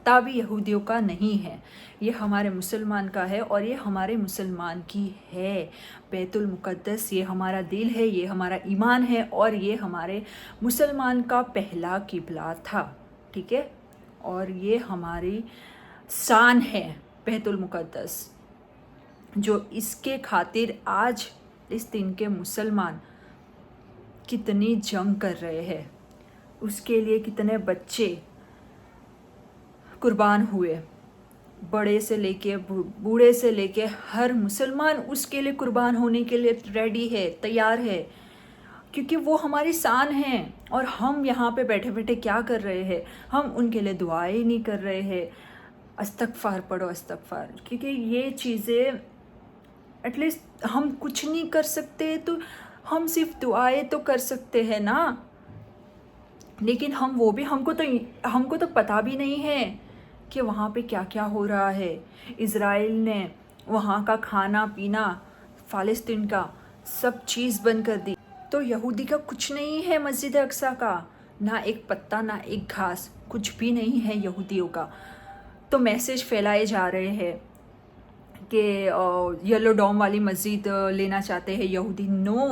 پتا بھی یہودیوں کا نہیں ہے، یہ ہمارے مسلمان کا ہے اور یہ ہمارے مسلمان کی ہے۔ بیت المقدس یہ ہمارا دل ہے، یہ ہمارا ایمان ہے اور یہ ہمارے مسلمان کا پہلا قبلہ تھا، ٹھیک ہے؟ اور یہ ہماری شان ہے بیت المقدس، جو اس کے خاطر آج اس دن کے مسلمان کتنی جنگ کر رہے ہیں، اس کے لیے کتنے بچے قربان ہوئے، بڑے سے لے کے بوڑھے سے لے کے ہر مسلمان اس کے لیے قربان ہونے کے لیے ریڈی ہے، تیار ہے، کیونکہ وہ ہماری شان ہیں۔ اور ہم یہاں پہ بیٹھے بیٹھے کیا کر رہے ہیں؟ ہم ان کے لیے دعائیں نہیں کر رہے ہیں۔ استغفار پڑھو، استغفار، کیونکہ یہ چیزیں ایٹ لیسٹ ہم کچھ نہیں کر سکتے تو ہم صرف دعائیں تو کر سکتے ہیں نا، لیکن ہم کو تو پتہ بھی نہیں ہے کہ وہاں پہ کیا کیا ہو رہا ہے۔ اسرائیل نے وہاں کا کھانا پینا، فلسطین کا سب چیز بند کر دی، تو یہودی کا کچھ نہیں ہے مسجد اقصیٰ کا، نہ ایک پتا نہ ایک گھاس، کچھ بھی نہیں ہے یہودیوں کا۔ تو میسیج پھیلائے جا رہے ہیں کہ یلو ڈوم والی مسجد لینا چاہتے ہیں یہودی۔ نو،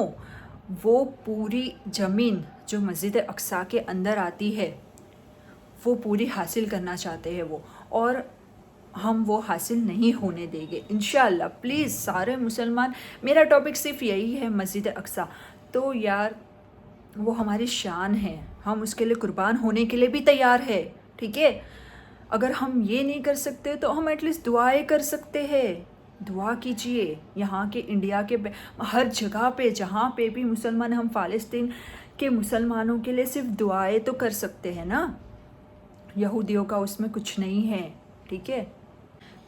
وہ پوری زمین جو مسجد اقصیٰ کے اندر آتی ہے وہ پوری حاصل کرنا چاہتے ہیں وہ، اور ہم وہ حاصل نہیں ہونے دیں گے انشاءاللہ۔ پلیز سارے مسلمان، میرا ٹاپک صرف یہی ہے، مسجد اقصیٰ، تو یار وہ ہماری شان ہے، ہم اس کے لیے قربان ہونے کے لیے بھی تیار ہے، ٹھیک ہے؟ اگر ہم یہ نہیں کر سکتے تو ہم ایٹ لیسٹ دعائیں کر سکتے ہیں۔ دعا کیجئے، یہاں کے انڈیا کے ہر جگہ پہ جہاں پہ بھی مسلمان، ہم فلسطین کے مسلمانوں کے لیے صرف دعائیں تو کر سکتے ہیں نا، یہودیوں کا اس میں کچھ نہیں ہے، ٹھیک ہے؟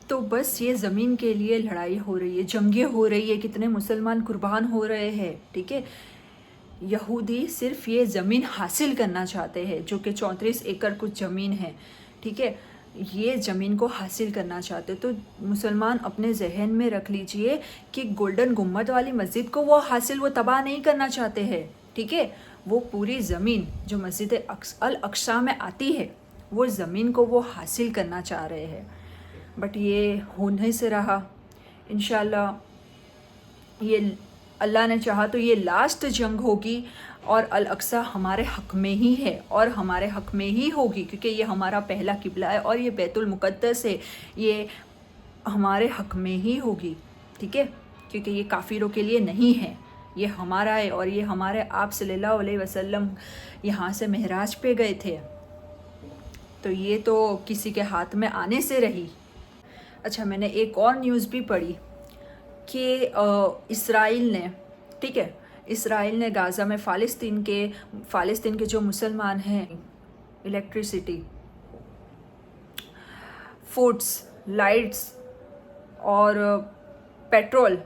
تو بس یہ زمین کے لیے لڑائی ہو رہی ہے، جنگیں ہو رہی ہے، کتنے مسلمان قربان ہو رہے ہیں، ٹھیک ہے؟ یہودی صرف یہ زمین حاصل کرنا چاہتے ہیں، جو کہ 34 ایکڑ کچھ زمین ہے، ٹھیک ہے؟ یہ زمین کو حاصل کرنا چاہتے، تو مسلمان اپنے ذہن میں رکھ لیجئے کہ گولڈن گنبد والی مسجد کو وہ تباہ نہیں کرنا چاہتے ہیں، ٹھیک ہے؟ وہ پوری زمین جو مسجد الاقصیٰ میں آتی ہے، وہ زمین کو وہ حاصل کرنا چاہ رہے ہیں، بٹ یہ ہو نہیں سے رہا۔ انشاءاللہ یہ اللہ نے چاہا تو یہ لاسٹ جنگ ہوگی، اور الاقصیٰ ہمارے حق میں ہی ہے اور ہمارے حق میں ہی ہوگی، کیونکہ یہ ہمارا پہلا قبلہ ہے اور یہ بیت المقدس ہے، یہ ہمارے حق میں ہی ہوگی، ٹھیک ہے؟ کیونکہ یہ کافروں کے لیے نہیں ہے، یہ ہمارا ہے، اور یہ ہمارے آپ صلی اللہ علیہ وسلم یہاں سے معراج پہ گئے تھے، تو یہ تو کسی کے ہاتھ میں آنے سے رہی۔ اچھا، میں نے ایک اور نیوز بھی پڑھی کہ اسرائیل نے، ٹھیک ہے، اسرائیل نے غزہ میں فلسطین کے جو مسلمان ہیں، الیکٹریسٹی، فوڈس، لائٹس اور پیٹرول،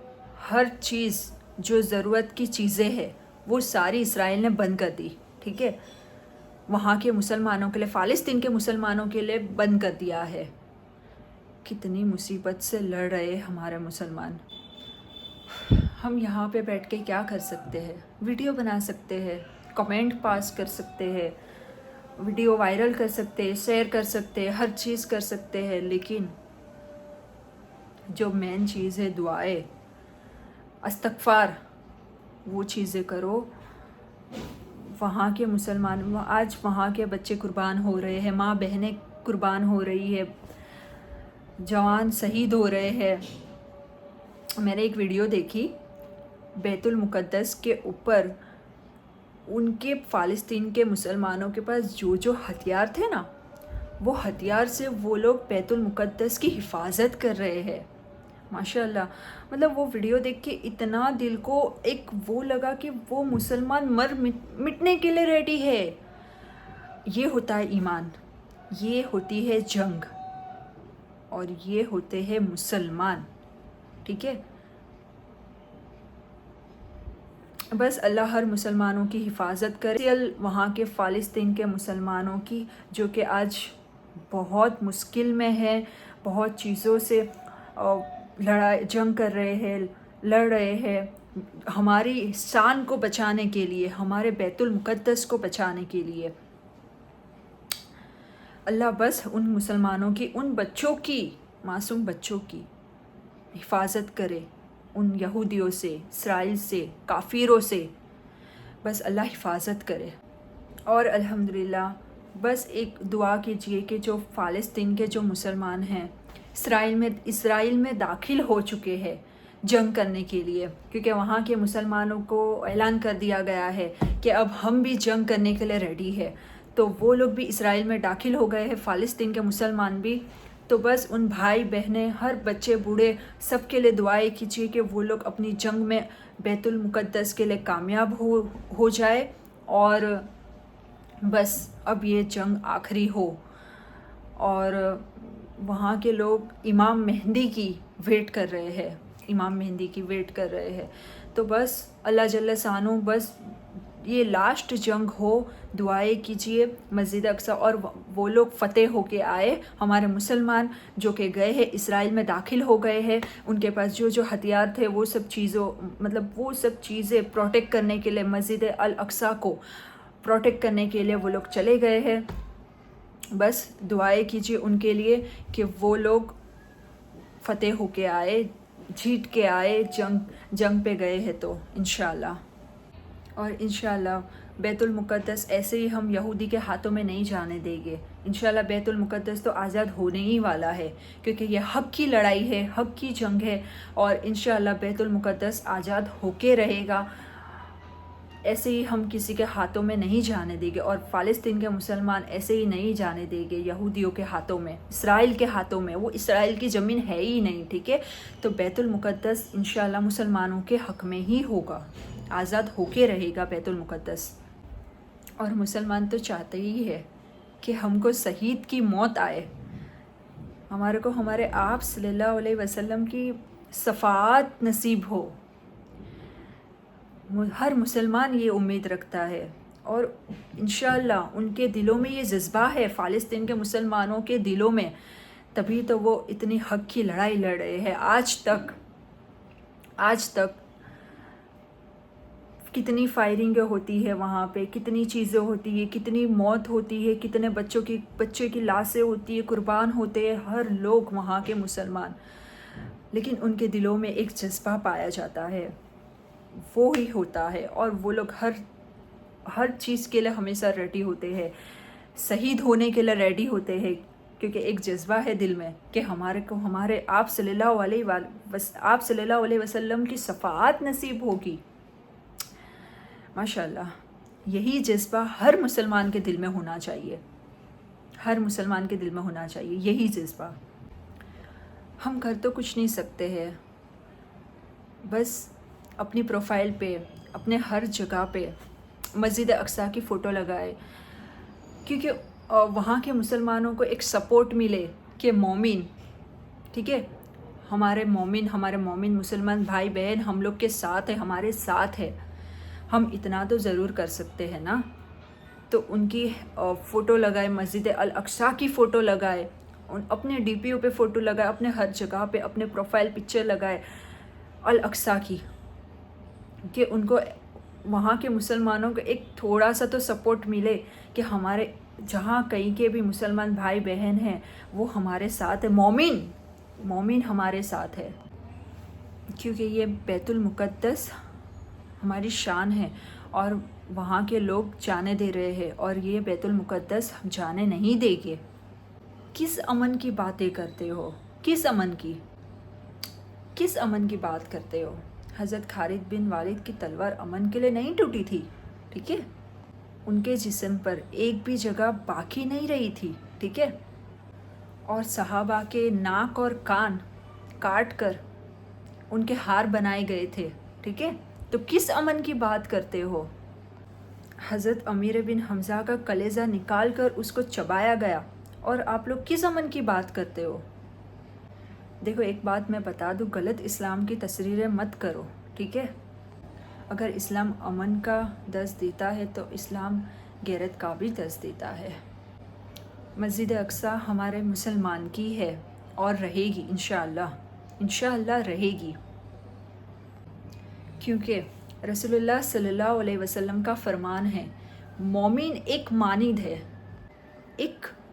ہر چیز جو ضرورت کی چیزیں ہیں وہ ساری اسرائیل نے بند کر دی، ٹھیک ہے؟ وہاں کے مسلمانوں کے لیے، فلسطین کے مسلمانوں کے لیے بند کر دیا ہے۔ کتنی مصیبت سے لڑ رہے ہمارے مسلمان۔ ہم یہاں پہ بیٹھ کے کیا کر سکتے ہیں؟ ویڈیو بنا سکتے ہیں، کمنٹ پاس کر سکتے ہیں، ویڈیو وائرل کر سکتے ہیں، شیئر کر سکتے ہیں، ہر چیز کر سکتے ہیں، لیکن جو مین چیز ہے دعائیں، استغفار، وہ چیزیں کرو۔ وہاں کے مسلمان، آج وہاں کے بچے قربان ہو رہے ہیں، ماں بہنیں قربان ہو رہی ہے، جوان شہید ہو رہے ہیں۔ میں نے ایک ویڈیو دیکھی، بیت المقدس کے اوپر ان کے فلسطین کے مسلمانوں کے پاس جو ہتھیار تھے نا، وہ ہتھیار سے وہ لوگ بیت المقدس کی حفاظت کر رہے ہیں، ماشاءاللہ۔ مطلب وہ ویڈیو دیکھ کے اتنا دل کو ایک وہ لگا کہ وہ مسلمان مٹنے کے لیے ریڈی ہے۔ یہ ہوتا ہے ایمان، یہ ہوتی ہے جنگ، اور یہ ہوتے ہیں مسلمان، ٹھیک ہے؟ بس اللہ ہر مسلمانوں کی حفاظت کرے، وہاں کے فلسطین کے مسلمانوں کی، جو کہ آج بہت مشکل میں ہے، بہت چیزوں سے جنگ کر رہے ہیں، لڑ رہے ہیں، ہماری شان کو بچانے کے لیے، ہمارے بیت المقدس کو بچانے کے لیے۔ اللہ بس ان مسلمانوں کی، ان بچوں کی، معصوم بچوں کی حفاظت کرے، ان یہودیوں سے، اسرائیل سے، کافروں سے، بس اللہ حفاظت کرے۔ اور الحمدللہ بس ایک دعا کیجئے کہ جو فلسطین کے جو مسلمان ہیں اسرائیل میں داخل ہو چکے ہیں جنگ کرنے کے لیے، کیونکہ وہاں کے مسلمانوں کو اعلان کر دیا گیا ہے کہ اب ہم بھی جنگ کرنے کے لیے ریڈی ہے، تو وہ لوگ بھی اسرائیل میں داخل ہو گئے ہیں، فلسطین کے مسلمان بھی۔ تو بس ان بھائی بہنیں، ہر بچے بوڑھے سب کے لیے دعائیں کیجیے کہ وہ لوگ اپنی جنگ میں بیت المقدس کے لیے کامیاب ہو جائے، اور بس اب یہ جنگ آخری ہو، اور وہاں کے لوگ امام مہدی کی ویٹ کر رہے ہیں، امام مہدی کی ویٹ کر رہے ہیں۔ تو بس اللہ جل شانہ بس یہ لاسٹ جنگ ہو، دعائیں کیجئے مسجد اقصی، اور وہ لوگ فتح ہو کے آئے، ہمارے مسلمان جو کہ گئے ہیں اسرائیل میں داخل ہو گئے ہیں، ان کے پاس جو ہتھیار تھے وہ سب چیزیں پروٹیکٹ کرنے کے لیے، مسجد الاقصی کو پروٹیکٹ کرنے کے لیے وہ لوگ چلے گئے ہیں۔ بس دعائیں کیجئے ان کے لیے کہ وہ لوگ فتح ہو کے آئے، جیت کے آئے، جنگ پہ گئے ہیں تو انشاءاللہ۔ اور انشاءاللہ بیت المقدس ایسے ہی ہم یہودی کے ہاتھوں میں نہیں جانے دیں گے۔ انشاءاللہ بیت المقدس تو آزاد ہونے ہی والا ہے، کیونکہ یہ حق کی لڑائی ہے، حق کی جنگ ہے، اور انشاءاللہ بیت المقدس آزاد ہو کے رہے گا۔ ایسے ہی ہم کسی کے ہاتھوں میں نہیں جانے دیں گے، اور فلسطین کے مسلمان ایسے ہی نہیں جانے دیں گے یہودیوں کے ہاتھوں میں، اسرائیل کے ہاتھوں میں۔ وہ اسرائیل کی زمین ہے ہی نہیں، ٹھیک ہے؟ تو بیت المقدس انشاءاللہ مسلمانوں کے حق میں ہی ہوگا، آزاد ہو کے رہے گا بیت المقدس۔ اور مسلمان تو چاہتے ہی ہے کہ ہم کو شہید کی موت آئے، ہمارے کو ہمارے آپ صلی اللہ علیہ وسلم کی شفاعت نصیب ہو۔ ہر مسلمان یہ امید رکھتا ہے، اور انشاءاللہ ان کے دلوں میں یہ جذبہ ہے، فلسطین کے مسلمانوں کے دلوں میں، تبھی تو وہ اتنی حق کی لڑائی لڑ رہے ہیں۔ آج تک کتنی فائرنگ ہوتی ہے وہاں پہ، کتنی چیزیں ہوتی ہے، کتنی موت ہوتی ہے، کتنے بچے کی لاشیں ہوتی ہے، قربان ہوتے ہیں ہر لوگ وہاں کے مسلمان، لیکن ان کے دلوں میں ایک جذبہ پایا جاتا ہے، وہ ہی ہوتا ہے، اور وہ لوگ ہر چیز کے لیے ہمیشہ ریڈی ہوتے ہیں، شہید ہونے کے لیے ریڈی ہوتے ہیں، کیونکہ ایک جذبہ ہے دل میں کہ ہمارے آپ صلی اللہ علیہ وسلم کی شفاعت نصیب ہوگی۔ ماشاءاللہ یہی جذبہ ہر مسلمان کے دل میں ہونا چاہیے، ہر مسلمان کے دل میں ہونا چاہیے یہی جذبہ۔ ہم کر تو کچھ نہیں سکتے ہیں، بس اپنی پروفائل پہ، اپنے ہر جگہ پہ مسجد اقصی کی فوٹو لگائے، کیونکہ وہاں کے مسلمانوں کو ایک سپورٹ ملے کہ مومن، ٹھیک ہے، ہمارے مومن مسلمان بھائی بہن ہم لوگ کے ساتھ ہیں، ہمارے ساتھ ہے، ہم اتنا تو ضرور کر سکتے ہیں نا۔ تو ان کی فوٹو لگائے، مسجد الاقصی کی فوٹو لگائے، اپنے ڈی پی او پہ فوٹو لگائے، اپنے ہر جگہ پہ اپنے پروفائل پکچر لگائے الاقصی کی، کہ ان کو وہاں کے مسلمانوں کو ایک تھوڑا سا تو سپورٹ ملے کہ ہمارے جہاں کہیں کے بھی مسلمان بھائی بہن ہیں وہ ہمارے ساتھ ہے، مومن ہمارے ساتھ ہے، کیونکہ یہ بیت المقدس ہماری شان ہے، اور وہاں کے لوگ جانے دے رہے ہیں، اور یہ بیت المقدس ہم جانے نہیں دیں گے۔ کس امن کی باتیں کرتے ہو؟ کس امن کی بات کرتے ہو؟ حضرت خالد بن والد کی تلوار امن کے لیے نہیں ٹوٹی تھی، ٹھیک ہے؟ ان کے جسم پر ایک بھی جگہ باقی نہیں رہی تھی، ٹھیک ہے؟ اور صحابہ کے ناک اور کان کاٹ کر ان کے ہار بنائے گئے تھے، ٹھیک ہے؟ تو کس امن کی بات کرتے ہو؟ حضرت امیر بن حمزہ کا کلیجہ نکال کر اس کو چبایا گیا، اور آپ لوگ کس امن کی بات کرتے ہو؟ دیکھو ایک بات میں بتا دوں، غلط اسلام کی تصریحیں مت کرو، ٹھیک ہے؟ اگر اسلام امن کا درس دیتا ہے تو اسلام غیرت کا بھی درس دیتا ہے۔ مسجد اقصی ہمارے مسلمان کی ہے اور رہے گی انشاءاللہ رہے گی، کیونکہ رسول اللہ صلی اللہ علیہ وسلم کا فرمان ہے، مومن ایک مانند ہے، ایک